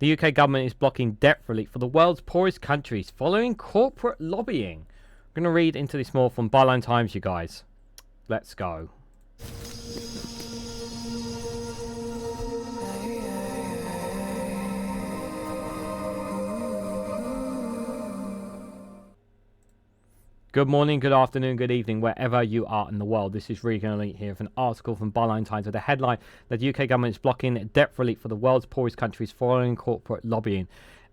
The UK government is blocking debt relief for the world's poorest countries following corporate lobbying. I'm going to read into this more from Byline Times, you guys. Let's go. Good morning, good afternoon, good evening, wherever you are in the world. This is Reganelite here with an article from Byline Times with a headline that the UK government is blocking debt relief for the world's poorest countries following corporate lobbying.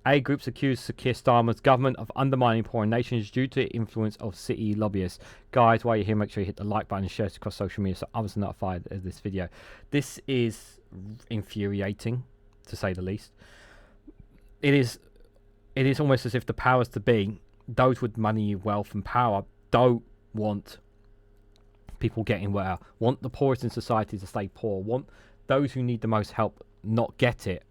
A groups accuse Keir Starmer's government of undermining poorer nations due to the influence of city lobbyists. Guys, while you're here, make sure you hit the like button and share it across social media so others are notified of this video. This is infuriating, to say the least. It is almost as if the powers to be, those with money, wealth and power, don't want people getting well, want the poorest in society to stay poor, want those who need the most help not get it.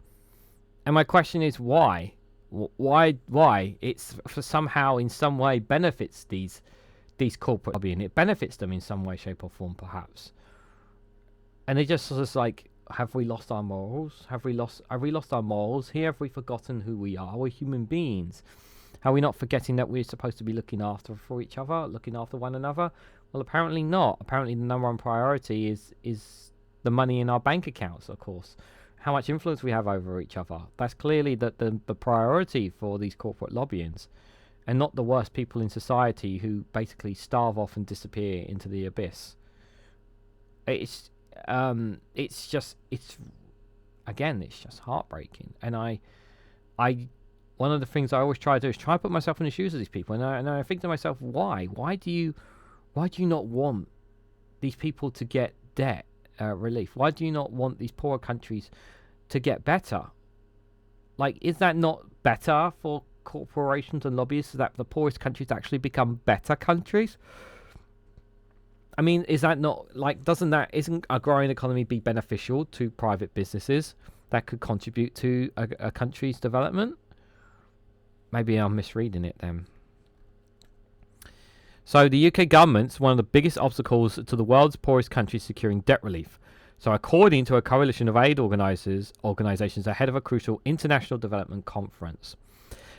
And my question is why? Why? It's for somehow in some way benefits these corporate lobbying. It benefits them in some way, shape or form, perhaps. And it just sort of like, have we lost our morals? Have we lost our morals here? Have we forgotten who we are? We're human beings. Are we not forgetting that we're supposed to be looking after for each other, looking after one another? Well, apparently not. Apparently the number one priority is the money in our bank accounts, of course. How much influence we have over each other. That's clearly the priority for these corporate lobbyings, and not the worst people in society who basically starve off and disappear into the abyss. It's just heartbreaking. And one of the things I always try to do is try to put myself in the shoes of these people, and I think to myself, why do you not want these people to get debt relief? Why do you not want these poorer countries to get better? Like, is that not better for corporations and lobbyists, so that the poorest countries actually become better countries? I mean, is that not, like, isn't a growing economy be beneficial to private businesses that could contribute to a country's development? Maybe I'm misreading it then. So the UK government's one of the biggest obstacles to the world's poorest countries securing debt relief. So according to a coalition of aid organisations ahead of a crucial international development conference.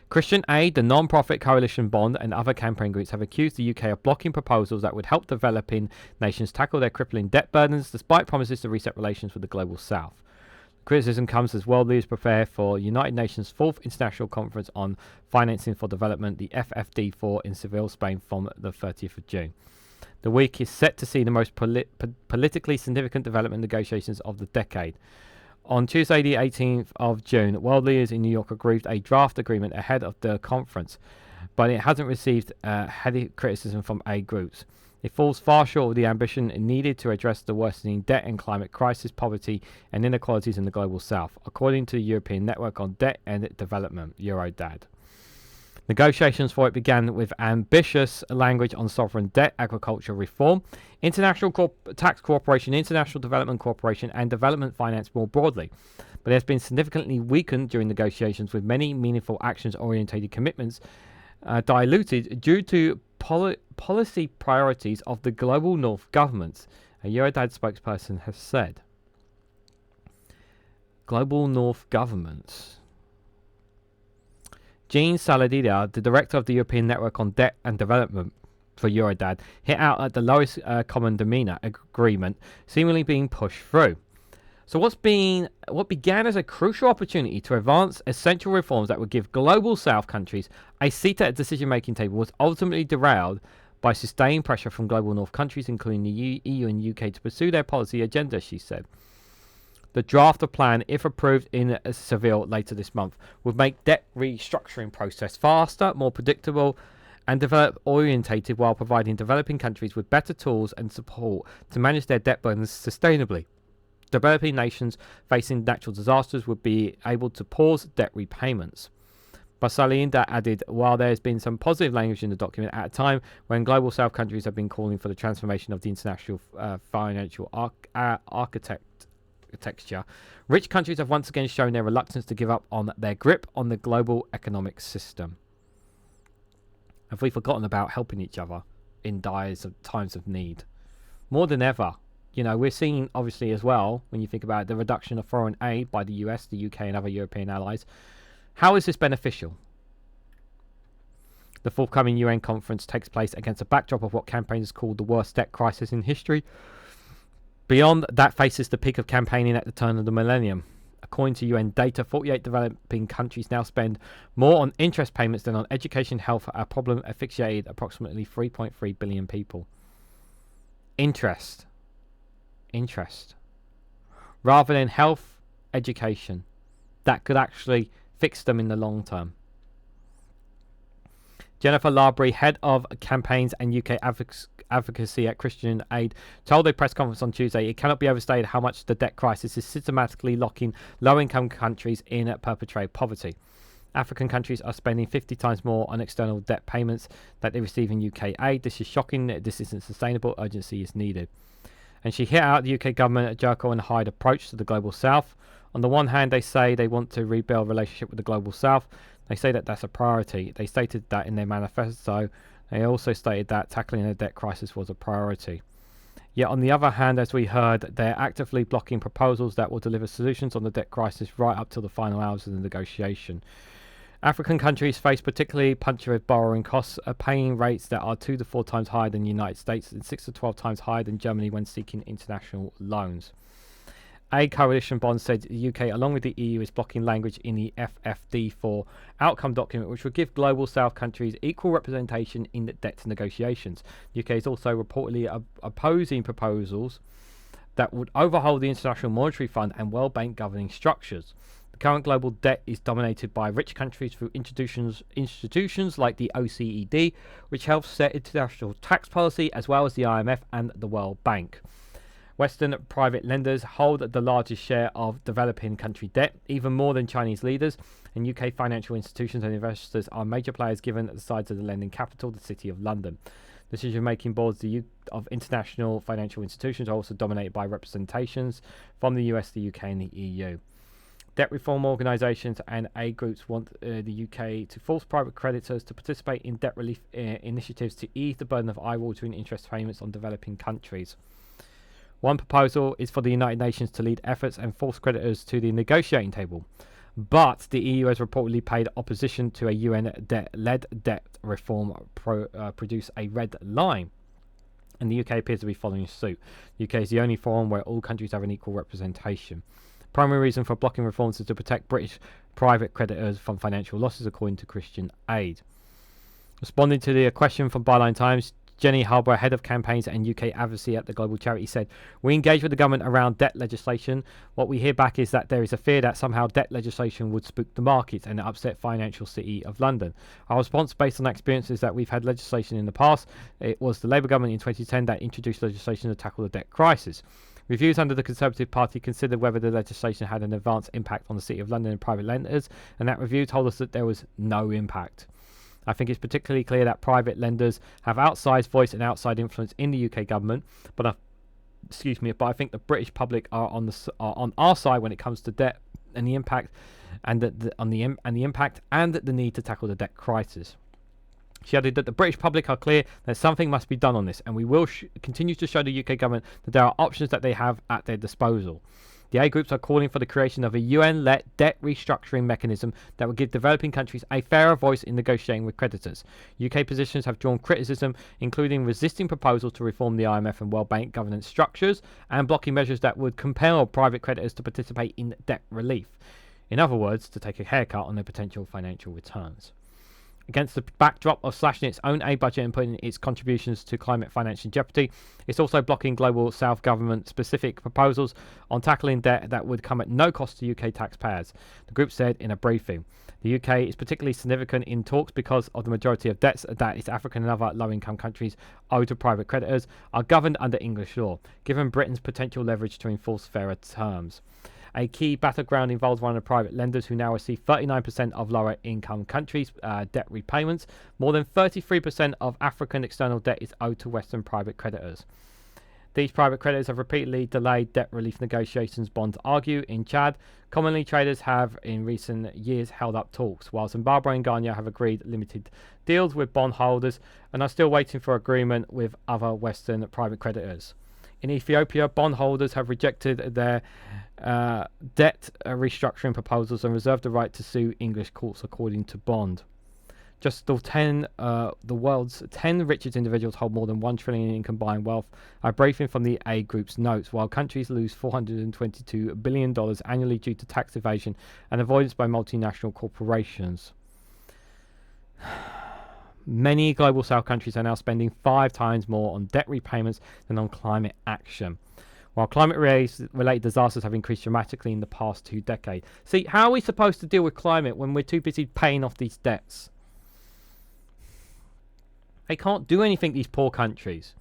Christian Aid, the non-profit Coalition Bond and other campaign groups have accused the UK of blocking proposals that would help developing nations tackle their crippling debt burdens despite promises to reset relations with the global south. Criticism comes as world leaders prepare for United Nations 4th International Conference on Financing for Development, the FFD4 in Seville, Spain from the 30th of June. The week is set to see the most politically significant development negotiations of the decade. On Tuesday, the 18th of June, world leaders in New York agreed a draft agreement ahead of the conference, but it hasn't received heavy criticism from aid groups. It falls far short of the ambition needed to address the worsening debt and climate crisis, poverty and inequalities in the global south, according to the European Network on Debt and Development, Eurodad. Negotiations for it began with ambitious language on sovereign debt, agriculture reform, international tax cooperation, international development cooperation and development finance more broadly. But it has been significantly weakened during negotiations, with many meaningful actions-oriented commitments diluted due to policy priorities of the global north governments, a Eurodad spokesperson has said. Global north governments. Jean Saladida, the director of the European Network on Debt and Development for Eurodad, hit out at the lowest common demeanour agreement seemingly being pushed through. So what began as a crucial opportunity to advance essential reforms that would give global south countries a seat at a decision-making table was ultimately derailed by sustained pressure from global north countries, including the EU and UK, to pursue their policy agenda, she said. The draft of plan, if approved in Seville later this month, would make debt restructuring process faster, more predictable and develop-orientated, while providing developing countries with better tools and support to manage their debt burdens sustainably. Developing nations facing natural disasters would be able to pause debt repayments. Basalinda added, while there has been some positive language in the document at a time when global south countries have been calling for the transformation of the international financial architecture, rich countries have once again shown their reluctance to give up on their grip on the global economic system. Have we forgotten about helping each other in times of need? More than ever, we're seeing, obviously, as well, when you think about the reduction of foreign aid by the US, the UK, and other European allies. How is this beneficial? The forthcoming UN conference takes place against a backdrop of what campaigners called the worst debt crisis in history. Beyond that faces the peak of campaigning at the turn of the millennium. According to UN data, 48 developing countries now spend more on interest payments than on education and health, a problem asphyxiated approximately 3.3 billion people. Interest. Rather than health, education. That could actually fix them in the long term. Jennifer Larbury, head of campaigns and UK advocacy at Christian Aid, told a press conference on Tuesday it cannot be overstated how much the debt crisis is systematically locking low-income countries in perpetuated poverty. African countries are spending 50 times more on external debt payments that they receive in UK aid. This is shocking. This isn't sustainable. Urgency is needed. And she hit out the UK government Jekyll and Hyde approach to the Global South. On the one hand, they say they want to rebuild relationship with the Global South. They say that that's a priority. They stated that in their manifesto. They also stated that tackling the debt crisis was a priority. Yet on the other hand, as we heard, they're actively blocking proposals that will deliver solutions on the debt crisis right up till the final hours of the negotiation. African countries face particularly punctured borrowing costs, paying rates that are 2 to 4 times higher than the United States and 6 to 12 times higher than Germany when seeking international loans. A coalition bond said the UK, along with the EU, is blocking language in the FFD4 outcome document, which would give Global South countries equal representation in the debt negotiations. The UK is also reportedly opposing proposals that would overhaul the International Monetary Fund and World Bank governing structures. The current global debt is dominated by rich countries through institutions like the OECD, which helps set international tax policy, as well as the IMF and the World Bank. Western private lenders hold the largest share of developing country debt, even more than Chinese leaders, and UK financial institutions and investors are major players given the size of the lending capital, the City of London. Decision-making boards of international financial institutions are also dominated by representations from the US, the UK, and the EU. Debt reform organisations and aid groups want the UK to force private creditors to participate in debt relief initiatives to ease the burden of eye-watering interest payments on developing countries. One proposal is for the United Nations to lead efforts and force creditors to the negotiating table. But the EU has reportedly paid opposition to a UN-led debt reform produce a red line. And the UK appears to be following suit. The UK is the only forum where all countries have an equal representation. Primary reason for blocking reforms is to protect British private creditors from financial losses, according to Christian Aid. Responding to the question from Byline Times, Jenny Harbour, head of campaigns and UK advocacy at the global charity, said, "We engage with the government around debt legislation. What we hear back is that there is a fear that somehow debt legislation would spook the markets and upset financial City of London. Our response, based on experience, is that we've had legislation in the past. It was the Labour government in 2010 that introduced legislation to tackle the debt crisis. Reviews under the Conservative Party considered whether the legislation had an advanced impact on the City of London and private lenders, and that review told us that there was no impact. I think it's particularly clear that private lenders have outsized voice and outside influence in the UK government, but I think the British public are on our side when it comes to debt and the impact, and the impact and the need to tackle the debt crisis." She added that the British public are clear that something must be done on this, and we will continue to show the UK government that there are options that they have at their disposal. The aid groups are calling for the creation of a UN-led debt restructuring mechanism that will give developing countries a fairer voice in negotiating with creditors. UK positions have drawn criticism, including resisting proposals to reform the IMF and World Bank governance structures and blocking measures that would compel private creditors to participate in debt relief. In other words, to take a haircut on their potential financial returns. Against the backdrop of slashing its own aid budget and putting its contributions to climate finance in jeopardy, it's also blocking Global South government-specific proposals on tackling debt that would come at no cost to UK taxpayers, the group said in a briefing. The UK is particularly significant in talks because of the majority of debts that its African and other low-income countries owe to private creditors are governed under English law, given Britain's potential leverage to enforce fairer terms. A key battleground involves one of the private lenders who now receive 39% of lower income countries' debt repayments. More than 33% of African external debt is owed to Western private creditors. These private creditors have repeatedly delayed debt relief negotiations, bonds argue. In Chad, commonly traders have in recent years held up talks, while Zimbabwe and Ghana have agreed limited deals with bondholders and are still waiting for agreement with other Western private creditors. In Ethiopia, bondholders have rejected their debt restructuring proposals and reserved the right to sue English courts, according to Bond. Just the world's 10 richest individuals hold more than $1 trillion in combined wealth, a briefing from the A Group's notes, while countries lose $422 billion annually due to tax evasion and avoidance by multinational corporations. Many global south countries are now spending 5 times more on debt repayments than on climate action, while climate-related disasters have increased dramatically in the past 2 decades. See, how are we supposed to deal with climate when we're too busy paying off these debts? They can't do anything, these poor countries.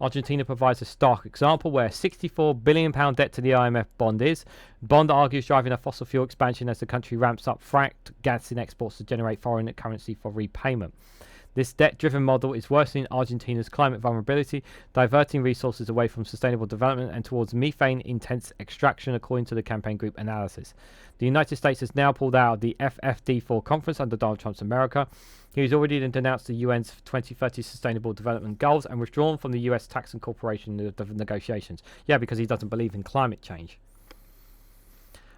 Argentina provides a stark example where £64 billion debt to the IMF bond is. Bond argues driving a fossil fuel expansion as the country ramps up fracked gas in exports to generate foreign currency for repayment. This debt-driven model is worsening Argentina's climate vulnerability, diverting resources away from sustainable development and towards methane-intense extraction, according to the campaign group analysis. The United States has now pulled out of the FFD4 conference under Donald Trump's America. He has already denounced the UN's 2030 Sustainable Development Goals and withdrawn from the US tax and corporation negotiations. Yeah, because he doesn't believe in climate change.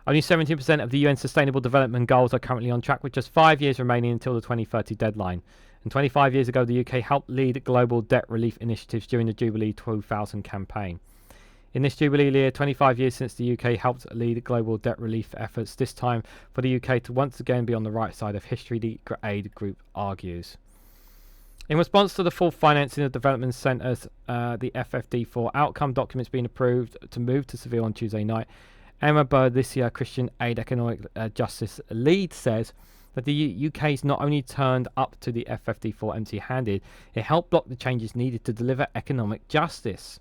Only 17% of the UN Sustainable Development Goals are currently on track, with just 5 years remaining until the 2030 deadline. And 25 years ago, the UK helped lead global debt relief initiatives during the Jubilee 2000 campaign. In this Jubilee year, 25 years since the UK helped lead global debt relief efforts, this time for the UK to once again be on the right side of history, the aid group argues. In response to the full financing of development centres, the FFD4 outcome documents being approved to move to Seville on Tuesday night, Emma Bird, this year Christian Aid Economic Justice lead, says that the UK's not only turned up to the FFD4 empty-handed, it helped block the changes needed to deliver economic justice.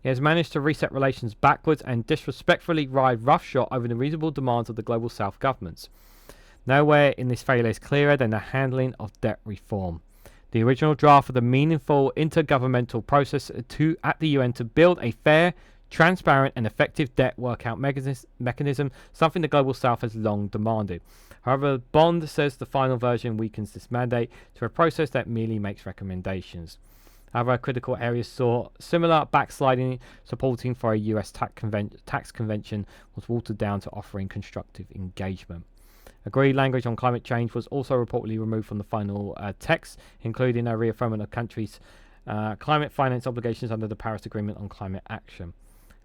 It has managed to reset relations backwards and disrespectfully ride roughshod over the reasonable demands of the Global South governments. Nowhere in this failure is clearer than the handling of debt reform. The original draft of the meaningful intergovernmental process at the UN to build a fair, transparent and effective debt workout mechanism, something the Global South has long demanded. However, Bond says the final version weakens this mandate to a process that merely makes recommendations. However, critical areas saw similar backsliding. Supporting for a US tax convention was watered down to offering constructive engagement. Agreed language on climate change was also reportedly removed from the final text, including a reaffirmation of countries' climate finance obligations under the Paris Agreement on Climate Action.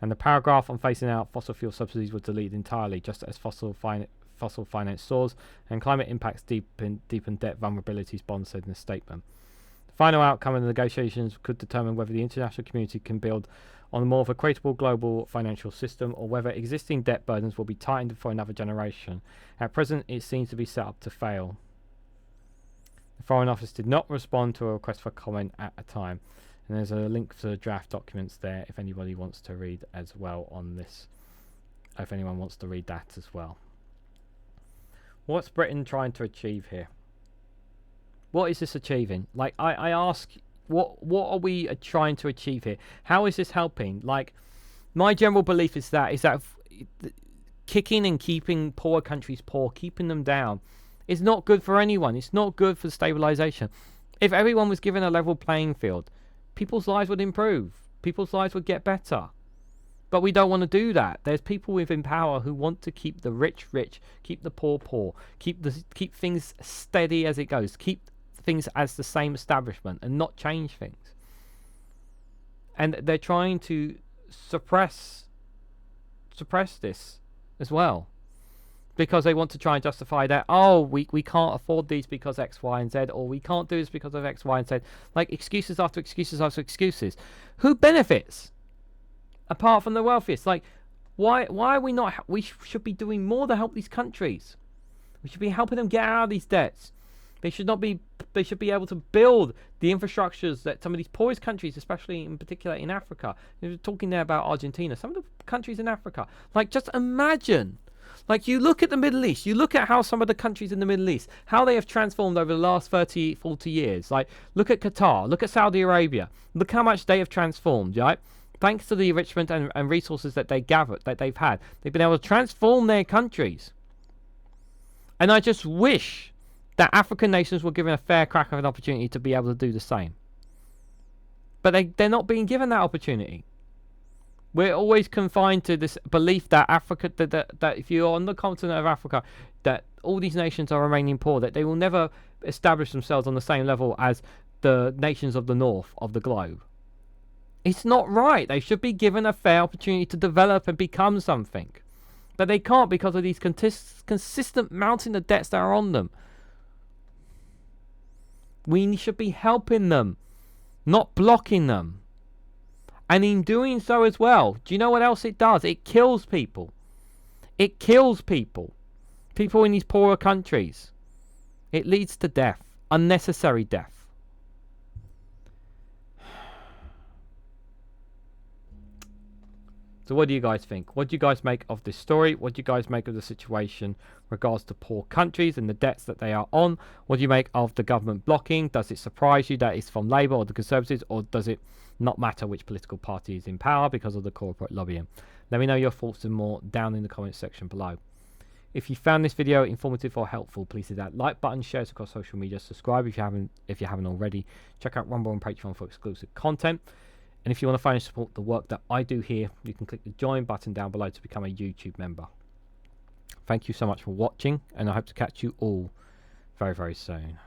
And the paragraph on phasing out fossil fuel subsidies was deleted entirely, just as fossil finance soars and climate impacts deepen debt vulnerabilities, Bond said in a statement. The final outcome of the negotiations could determine whether the international community can build on more of a credible global financial system or whether existing debt burdens will be tightened for another generation. At present, it seems to be set up to fail. The Foreign Office did not respond to a request for comment at a time. And there's a link to the draft documents there if anybody wants to read as well on this. If anyone wants to read that as well. What's Britain trying to achieve here? What is this achieving? Like, I ask, what are we trying to achieve here? How is this helping? Like, my general belief is that kicking and keeping poor countries poor, keeping them down, is not good for anyone. It's not good for stabilization. If everyone was given a level playing field, people's lives would improve. People's lives would get better. But we don't want to do that. There's people within power who want to keep the rich rich, keep the poor poor, keep things steady as it goes, keep things as the same establishment and not change things. And they're trying to suppress this as well. Because they want to try and justify that, we can't afford these because X, Y, and Z, or we can't do this because of X, Y, and Z. Like, excuses after excuses after excuses. Who benefits? Apart from the wealthiest. Like, why are we not... We should be doing more to help these countries. We should be helping them get out of these debts. They should be able to build the infrastructures that some of these poorest countries, especially in particular in Africa. We're talking there about Argentina. Some of the countries in Africa. Like, just imagine... Like, you look at the Middle East, you look at how some of the countries in the Middle East, how they have transformed over the last 30, 40 years. Like, look at Qatar, look at Saudi Arabia, look how much they have transformed, right? Thanks to the enrichment and resources that they gathered, that they've had. They've been able to transform their countries. And I just wish that African nations were given a fair crack of an opportunity to be able to do the same. But they're not being given that opportunity. We're always confined to this belief that Africa, that if you're on the continent of Africa, that all these nations are remaining poor, that they will never establish themselves on the same level as the nations of the north of the globe. It's not right. They should be given a fair opportunity to develop and become something. But they can't because of these consistent mounting of debts that are on them. We should be helping them, not blocking them. And in doing so as well, do you know what else it does? It kills people. It kills people. People in these poorer countries. It leads to death. Unnecessary death. So what do you guys think? What do you guys make of this story? What do you guys make of the situation in regards to poor countries and the debts that they are on? What do you make of the government blocking? Does it surprise you that it's from Labour or the Conservatives, or does it not matter which political party is in power because of the corporate lobbying? Let me know your thoughts and more down in the comments section below. If you found this video informative or helpful, please hit that like button, share it across social media, subscribe if you haven't already. Check out Rumble and Patreon for exclusive content. And if you want to financially support the work that I do here, you can click the join button down below to become a YouTube member. Thank you so much for watching, and I hope to catch you all very, very soon.